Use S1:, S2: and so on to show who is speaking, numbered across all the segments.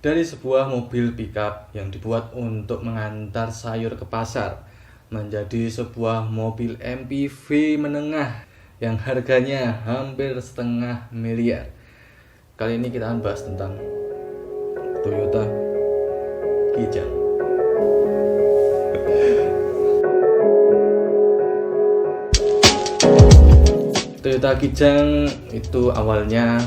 S1: Dari sebuah mobil pickup yang dibuat untuk mengantar sayur ke pasar menjadi sebuah mobil MPV menengah yang harganya hampir setengah miliar. Kali ini kita akan bahas tentang Toyota Kijang. Toyota Kijang itu awalnya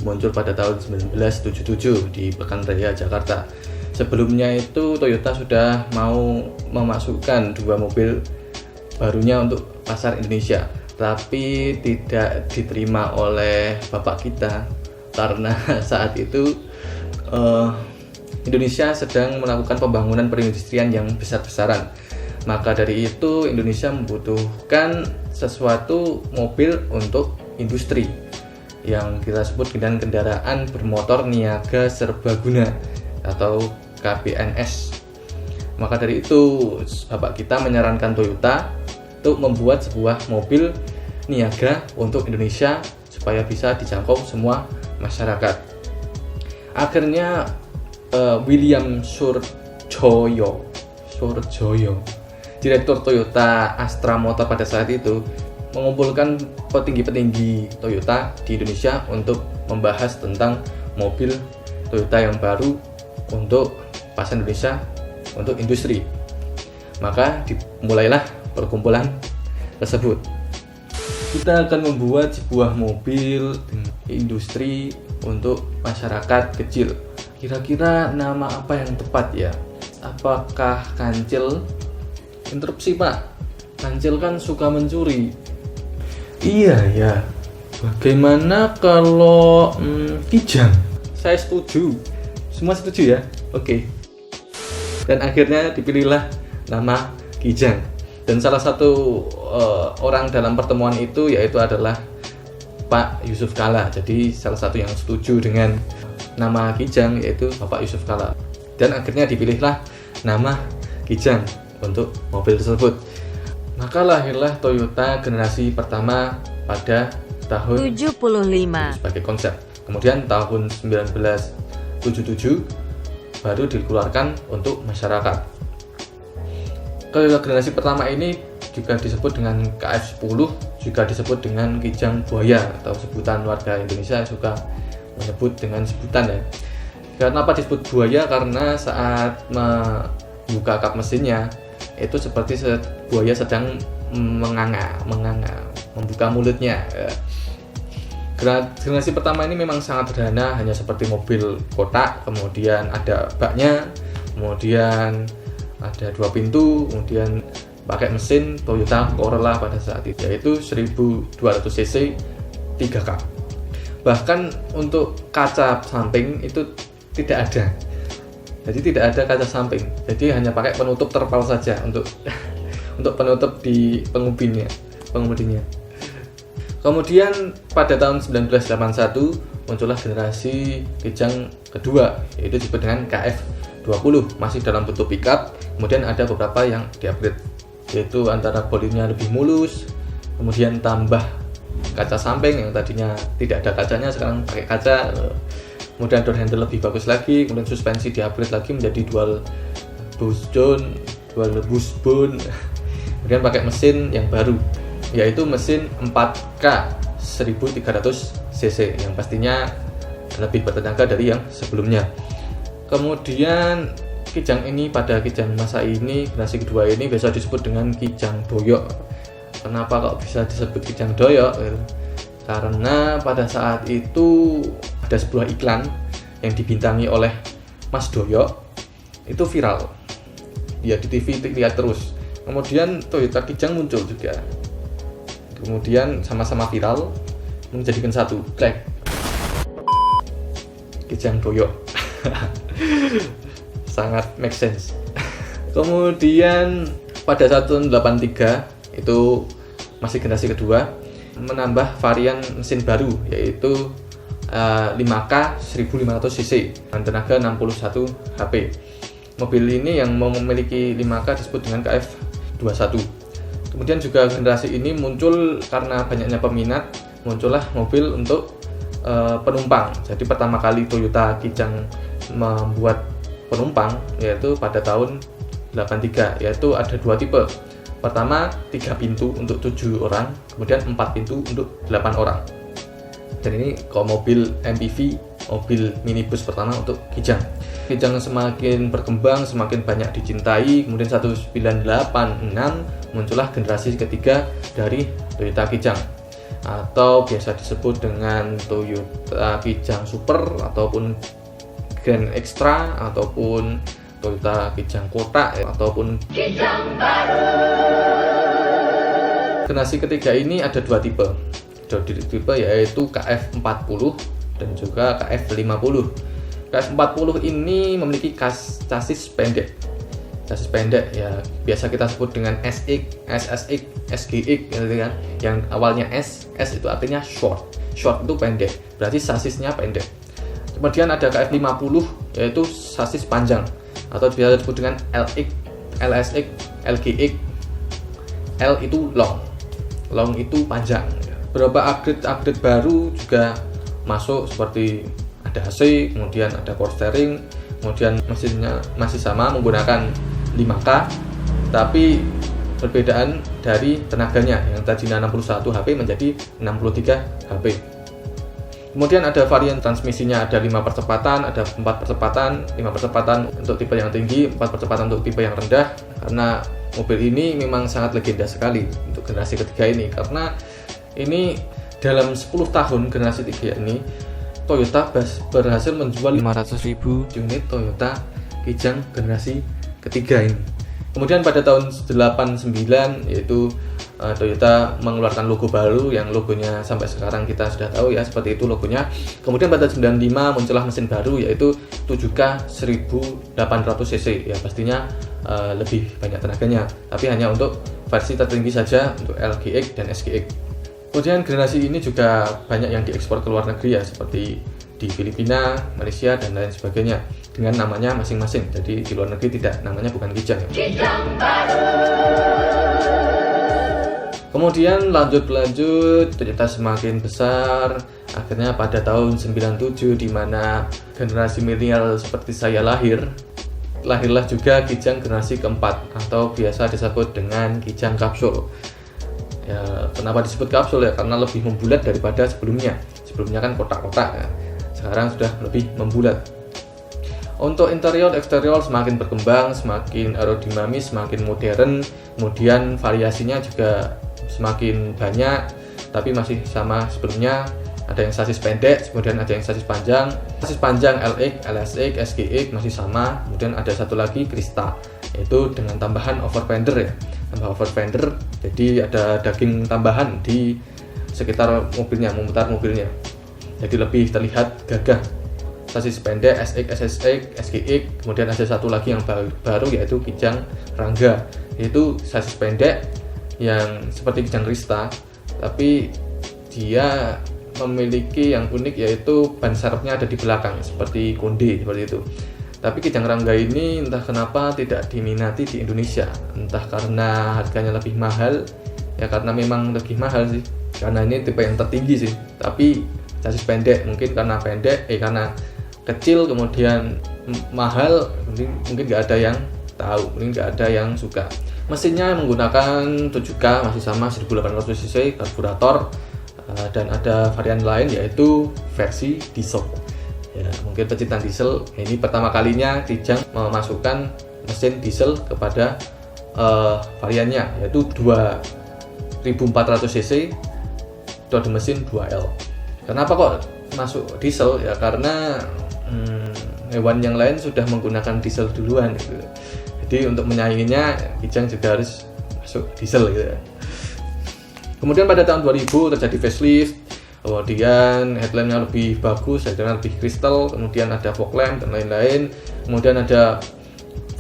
S1: muncul pada tahun 1977 di Pekan Raya Jakarta. Sebelumnya itu Toyota sudah mau memasukkan dua mobil barunya untuk pasar Indonesia, tapi tidak diterima oleh bapak kita karena saat itu Indonesia sedang melakukan pembangunan perindustrian yang besar-besaran. Maka dari itu Indonesia membutuhkan sesuatu mobil untuk industri yang kita sebut dengan kendaraan bermotor niaga serbaguna atau KBNS. Maka dari itu bapak kita menyarankan Toyota untuk membuat sebuah mobil niaga untuk Indonesia supaya bisa dijangkau semua masyarakat. Akhirnya William Surjoyo, direktur Toyota Astra Motor pada saat itu, mengumpulkan petinggi-petinggi Toyota di Indonesia untuk membahas tentang mobil Toyota yang baru untuk pasar Indonesia untuk industri. Maka dimulailah perkumpulan tersebut. Kita akan membuat sebuah mobil industri untuk masyarakat kecil. Kira-kira nama apa yang tepat ya? Apakah Kancil? Interupsi Pak, Kancil kan suka mencuri. Iya ya. Bagaimana kalau Kijang? Saya setuju. Semua setuju ya? Oke. Dan akhirnya dipilihlah nama Kijang. Dan salah satu orang dalam pertemuan itu yaitu adalah Pak Yusuf Kalla. Jadi salah satu yang setuju dengan nama Kijang yaitu Bapak Yusuf Kalla. Dan akhirnya dipilihlah nama Kijang untuk mobil tersebut. Maka lahirlah Toyota generasi pertama pada tahun
S2: 75
S1: sebagai konsep. Kemudian tahun 1977 baru dikeluarkan untuk masyarakat. Toyota generasi pertama ini juga disebut dengan KF10, juga disebut dengan Kijang Buaya atau sebutan warga Indonesia suka menyebut dengan sebutan ya. Kenapa disebut buaya? Karena saat membuka kap mesinnya itu seperti buaya sedang menganga, membuka mulutnya. Generasi pertama ini memang sangat sederhana, hanya seperti mobil kotak, kemudian ada baknya, kemudian ada dua pintu, kemudian pakai mesin Toyota Corolla pada saat itu, yaitu 1200 cc 3 kap. Bahkan untuk kaca samping itu tidak ada. Jadi tidak ada kaca samping, jadi hanya pakai penutup terpal saja untuk penutup di pengemudinya. Kemudian pada tahun 1981 muncullah generasi Kijang kedua, yaitu disebut dengan KF20, masih dalam bentuk pickup. Kemudian ada beberapa yang di-upgrade, yaitu antara bodinya lebih mulus, kemudian tambah kaca samping yang tadinya tidak ada kacanya sekarang pakai kaca. Kemudian door handle lebih bagus lagi, kemudian suspensi di-upgrade lagi menjadi dual wishbone, kemudian pakai mesin yang baru, yaitu mesin 4K 1300 cc yang pastinya lebih bertenaga dari yang sebelumnya. Kemudian Kijang ini pada Kijang masa ini, generasi kedua ini biasa disebut dengan Kijang Doyok. Kenapa kok bisa disebut Kijang Doyok? Karena pada saat itu ada sebuah iklan yang dibintangi oleh Mas Doyok, itu viral. Ya di TV lihat terus. Kemudian Toyota Kijang muncul juga. Kemudian sama-sama viral menjadikan satu tag Kijang Doyok. Sangat make sense. Kemudian pada tahun 83 itu masih generasi kedua, menambah varian mesin baru yaitu 5K 1500 cc dengan tenaga 61 HP. Mobil ini yang memiliki 5K disebut dengan KF21. Kemudian juga generasi ini muncul karena banyaknya peminat, muncullah mobil untuk penumpang. Jadi pertama kali Toyota Kijang membuat penumpang, yaitu pada tahun 83, yaitu ada 2 tipe. Pertama 3 pintu untuk 7 orang, kemudian 4 pintu untuk 8 orang. Dan ini kalau mobil MPV, mobil minibus pertama untuk Kijang. Kijang semakin berkembang, semakin banyak dicintai. Kemudian 1986 muncullah generasi ketiga dari Toyota Kijang, atau biasa disebut dengan Toyota Kijang Super, ataupun Grand Extra, ataupun Toyota Kijang Kotak, ataupun Kijang baru. Generasi ketiga ini ada 2 tipe. Tipe yaitu KF40 dan juga KF50. KF40 ini memiliki chassis pendek. Chassis pendek ya biasa kita sebut dengan SX, SSX, SGX gitu kan. Yang awalnya S itu artinya short. Short itu pendek, berarti chassisnya pendek. Kemudian ada KF50 yaitu chassis panjang atau biasa disebut dengan LX, LSX, LGX. L itu long. Long itu panjang. Beberapa upgrade baru juga masuk seperti ada AC, kemudian ada power steering, kemudian mesinnya masih sama menggunakan 5K, tapi perbedaan dari tenaganya yang tadinya 61 HP menjadi 63 HP. Kemudian ada varian transmisinya, ada 5 percepatan, ada 4 percepatan, 5 percepatan untuk tipe yang tinggi, 4 percepatan untuk tipe yang rendah. Karena mobil ini memang sangat legenda sekali untuk generasi ketiga ini, karena ini dalam 10 tahun generasi 3 ini Toyota berhasil menjual 500.000 unit Toyota Kijang generasi ketiga ini. Kemudian pada tahun 89 yaitu Toyota mengeluarkan logo baru yang logonya sampai sekarang kita sudah tahu ya, seperti itu logonya. Kemudian pada 95 muncullah mesin baru yaitu 7K 1800cc, ya pastinya lebih banyak tenaganya, tapi hanya untuk versi tertinggi saja untuk LGX dan SGX. Kemudian generasi ini juga banyak yang diekspor ke luar negeri ya, seperti di Filipina, Malaysia, dan lain sebagainya dengan namanya masing-masing. Jadi di luar negeri namanya bukan Kijang ya. Kijang baru. Kemudian lanjut ternyata semakin besar. Akhirnya pada tahun 97 di mana generasi milenial seperti saya lahirlah juga Kijang generasi keempat atau biasa disebut dengan Kijang kapsul. Ya, kenapa disebut kapsul ya? Karena lebih membulat daripada sebelumnya. Sebelumnya kan kotak-kotak ya. Sekarang sudah lebih membulat. Untuk interior eksterior semakin berkembang, semakin aerodinamis, semakin modern. Kemudian variasinya juga semakin banyak, tapi masih sama sebelumnya. Ada yang chassis pendek, kemudian ada yang chassis panjang. Chassis panjang LX, LSX, SGX masih sama. Kemudian ada satu lagi Krista, yaitu dengan tambahan overfender ya. Tambah overfender, jadi ada daging tambahan di sekitar mobilnya, memutar mobilnya. Jadi lebih terlihat gagah. Chassis pendek SX, SSX, SGX. Kemudian ada satu lagi yang baru yaitu Kijang Rangga, yaitu chassis pendek yang seperti Kijang Krista, tapi dia memiliki yang unik yaitu ban serepnya ada di belakang seperti Konde seperti itu. Tapi Kijang Rangga ini entah kenapa tidak diminati di Indonesia, entah karena harganya lebih mahal ya, karena memang lebih mahal sih, karena ini tipe yang tertinggi sih. Tapi chassis pendek mungkin karena karena kecil kemudian mahal, mungkin nggak ada yang tahu, mungkin nggak ada yang suka. Mesinnya menggunakan 7K masih sama 1800cc karburator, dan ada varian lain yaitu versi diesel. Ya, mungkin pecinta diesel ini pertama kalinya Kijang memasukkan mesin diesel kepada variannya, yaitu 2400cc dode mesin 2L. Kenapa kok masuk diesel ya? Karena hewan yang lain sudah menggunakan diesel duluan gitu. Jadi untuk menyainginya Kijang juga harus masuk diesel gitu. Kemudian pada tahun 2000 terjadi facelift. Kemudian headlampnya lebih bagus, headlampnya lebih kristal, kemudian ada fog lamp dan lain-lain. Kemudian ada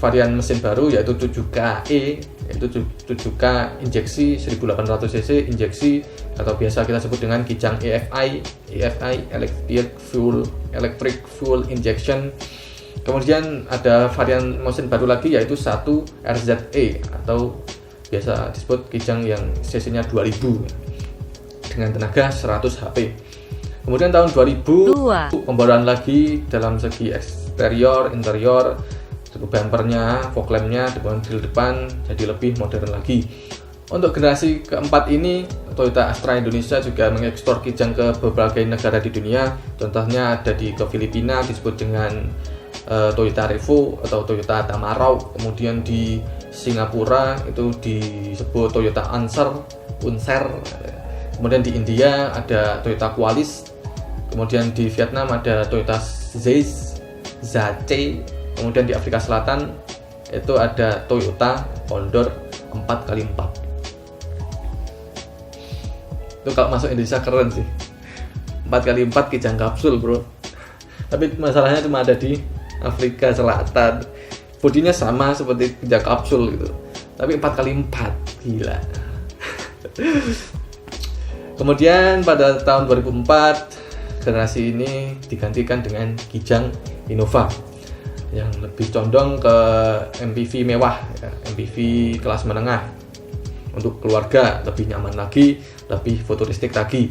S1: varian mesin baru yaitu 7KE, yaitu 7K injeksi 1800cc injeksi, atau biasa kita sebut dengan Kijang EFI electric fuel injection. Kemudian ada varian mesin baru lagi yaitu 1 RZE atau biasa disebut Kijang yang cc-nya 2000 dengan tenaga 100 HP. Kemudian tahun 2000 pembaruan lagi dalam segi eksterior, interior, bumpernya, fog lampnya, di depan jadi lebih modern lagi. Untuk generasi keempat ini, Toyota Astra Indonesia juga mengekspor Kijang ke berbagai negara di dunia. Contohnya ada ke Filipina disebut dengan Toyota Revo atau Toyota Tamarau. Kemudian di Singapura itu disebut Toyota Unser. Kemudian di India ada Toyota Qualis. Kemudian di Vietnam ada Toyota Zace. Kemudian di Afrika Selatan itu ada Toyota Condor 4x4. Itu kalau masuk Indonesia keren sih, 4x4 Kijang kapsul bro. Tapi masalahnya cuma ada di Afrika Selatan. Bodinya sama seperti Kijang kapsul gitu, tapi 4x4, gila. Kemudian pada tahun 2004 generasi ini digantikan dengan Kijang Innova yang lebih condong ke MPV mewah, ya, MPV kelas menengah untuk keluarga, lebih nyaman lagi, lebih futuristik lagi.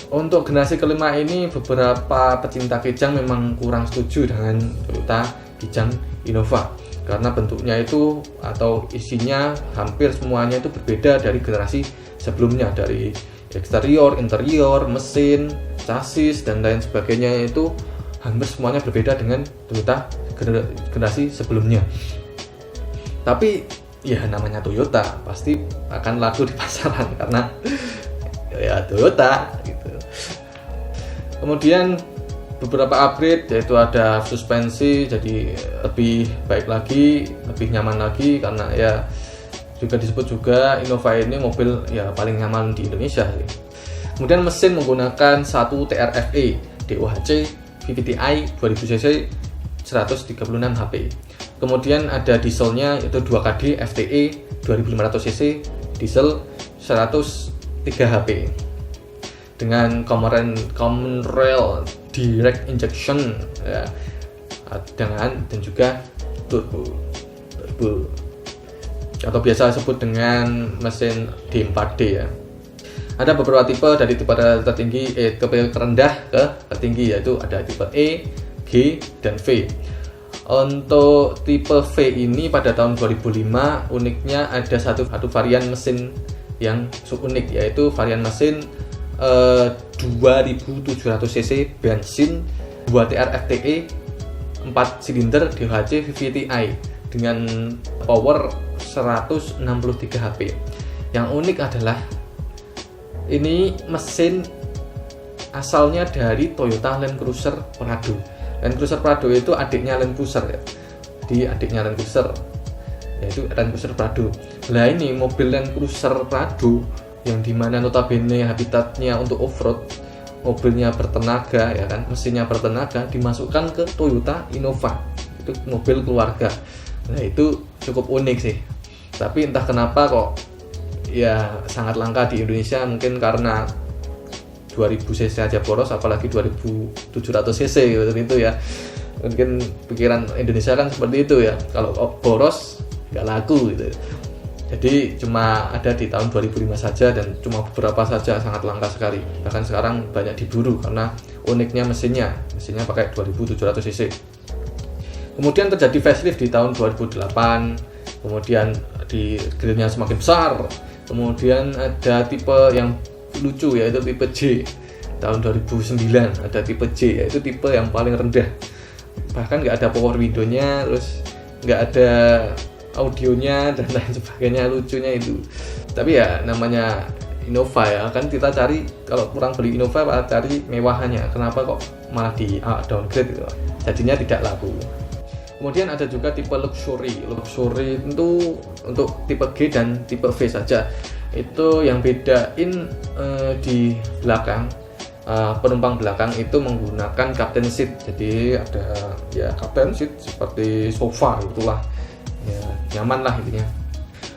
S1: Untuk generasi kelima ini beberapa pecinta Kijang memang kurang setuju dengan Toyota Kijang Innova karena bentuknya itu atau isinya hampir semuanya itu berbeda dari generasi sebelumnya, dari eksterior, interior, mesin, chassis dan lain sebagainya itu hampir semuanya berbeda dengan Toyota generasi sebelumnya. Tapi ya namanya Toyota pasti akan laku di pasaran karena ya Toyota gitu. Kemudian beberapa upgrade yaitu ada suspensi jadi lebih baik lagi, lebih nyaman lagi karena ya juga disebut juga Innova ini mobil ya paling nyaman di Indonesia. Kemudian mesin menggunakan 1 TRFE DOHC VVTi 2000cc 136 HP. Kemudian ada dieselnya itu 2KD FTE 2500cc diesel 103 HP dengan common rail direct injection ya, dan juga turbo atau biasa disebut dengan mesin D4D ya. Ada beberapa tipe dari tipe tertinggi tipe terendah ke tertinggi yaitu ada tipe E, G dan V. Untuk tipe V ini pada tahun 2005 uniknya ada satu varian mesin yang unik yaitu varian mesin 2700cc bensin 2 TRFTE 4 silinder DOHC VVTi dengan power 163 HP. Yang unik adalah ini mesin asalnya dari Toyota Land Cruiser Prado. Land Cruiser Prado itu adiknya Land Cruiser ya. Adiknya Land Cruiser yaitu Land Cruiser Prado. Nah ini mobil Land Cruiser Prado yang dimana notabene habitatnya untuk off-road, mobilnya bertenaga ya kan, mesinnya bertenaga dimasukkan ke Toyota Innova. Itu mobil keluarga. Nah itu cukup unik sih. Tapi entah kenapa kok ya sangat langka di Indonesia, mungkin karena 2000cc aja boros apalagi 2700cc gitu itu ya. Mungkin pikiran Indonesia kan seperti itu ya, kalau boros nggak laku gitu. Jadi cuma ada di tahun 2005 saja dan cuma beberapa saja, sangat langka sekali. Bahkan sekarang banyak diburu karena uniknya mesinnya pakai 2700cc. Kemudian terjadi facelift di tahun 2008, kemudian di grillnya semakin besar. Kemudian ada tipe yang lucu yaitu tipe J. Tahun 2009 ada tipe J yaitu tipe yang paling rendah. Bahkan nggak ada power window-nya, terus nggak ada audionya dan lain sebagainya, lucunya itu. Tapi ya namanya Innova ya kan, kita cari kalau kurang beli Innova cari mewahannya. Kenapa kok malah di downgrade gitu? Jadinya tidak laku. Kemudian ada juga tipe luxury itu untuk tipe G dan tipe V saja. Itu yang bedain di belakang, penumpang belakang itu menggunakan captain seat. Jadi ada ya captain seat seperti sofa itulah ya, nyaman lah intinya.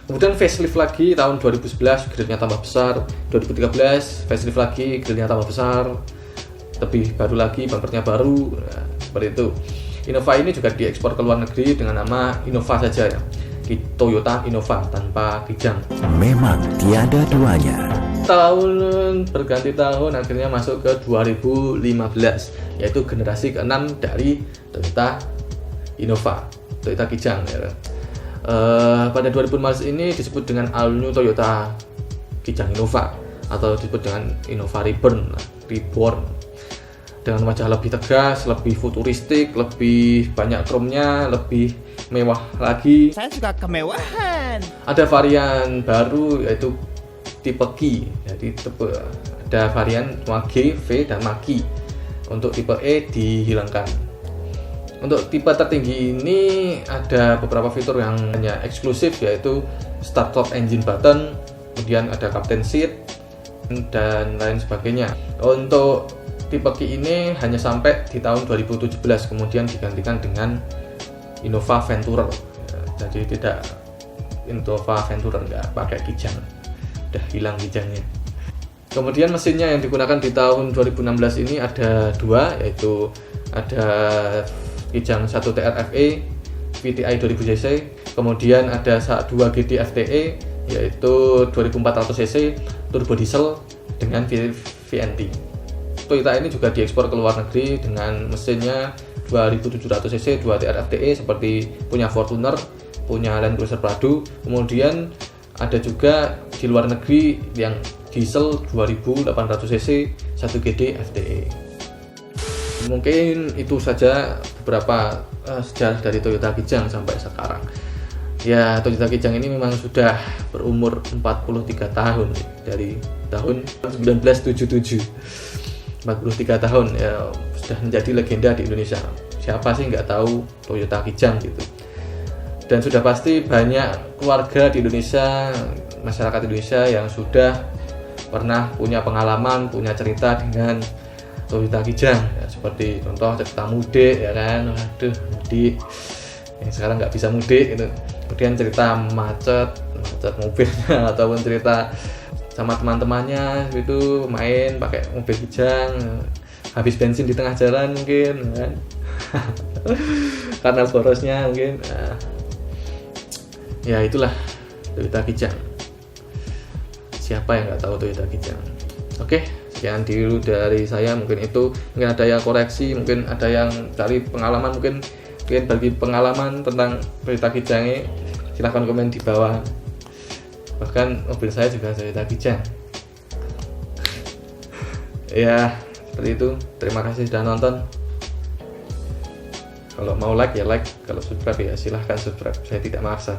S1: Kemudian facelift lagi tahun 2011 grillnya tambah besar, 2013 facelift lagi grillnya tambah besar, lebih baru lagi, bumpernya baru, nah, seperti itu. Innova ini juga diekspor ke luar negeri dengan nama Innova saja ya, di Toyota Innova tanpa Kijang.
S2: Memang tiada duanya.
S1: berganti tahun akhirnya masuk ke 2015, yaitu generasi ke-6 dari Toyota Innova, Toyota Kijang ya. Pada 2015 ini disebut dengan All New Toyota Kijang Innova atau disebut dengan Innova Reborn dengan wajah lebih tegas, lebih futuristik, lebih banyak chrome-nya, lebih mewah lagi.
S2: Saya suka kemewahan.
S1: Ada varian baru yaitu tipe Q. Jadi ada varian G, V, dan Ki. Untuk tipe E dihilangkan. Untuk tipe tertinggi ini ada beberapa fitur yang hanya eksklusif, yaitu start stop engine button, kemudian ada captain seat, dan lain sebagainya. Untuk tipe Q ini hanya sampai di tahun 2017, kemudian digantikan dengan Innova Venturer. Jadi tidak Innova Venturer, nggak pakai Kijang, udah hilang Kijangnya. Kemudian mesinnya yang digunakan di tahun 2016 ini ada dua, yaitu ada Kijang 1 TR-FE VTI 2000cc, kemudian ada 2 GT FTE yaitu 2400 cc turbo diesel dengan VNT. Toyota ini juga diekspor ke luar negeri dengan mesinnya 2700 cc 2 TR-FTE seperti punya Fortuner, punya Land Cruiser Prado. Kemudian ada juga di luar negeri yang diesel 2800 cc 1 GD FTE. Mungkin itu saja beberapa sejarah dari Toyota Kijang sampai sekarang. Ya, Toyota Kijang ini memang sudah berumur 43 tahun dari tahun 1977. 43 tahun ya, sudah menjadi legenda di Indonesia. Siapa sih nggak tahu Toyota Kijang gitu. Dan sudah pasti banyak keluarga di Indonesia, masyarakat Indonesia yang sudah pernah punya pengalaman, punya cerita dengan Toyota Kijang ya, seperti contoh cerita mudik ya kan, waduh mudik yang sekarang nggak bisa mudik gitu. Kemudian cerita macet mobilnya ataupun cerita sama teman-temannya itu main pakai mobil Kijang, habis bensin di tengah jalan mungkin kan. Karena borosnya mungkin. Nah, ya itulah Toyota Kijang. Siapa yang nggak tahu Toyota Kijang? Oke, sekian dulu dari saya. Mungkin ada yang koreksi, mungkin ada yang cari pengalaman, mungkin bagi pengalaman tentang Toyota Kijang ini silahkan komen di bawah. Bahkan mobil saya juga Toyota Kijang. Ya, seperti itu. Terima kasih sudah nonton. Kalau mau like ya like, kalau subscribe ya silahkan subscribe. Saya tidak maksa.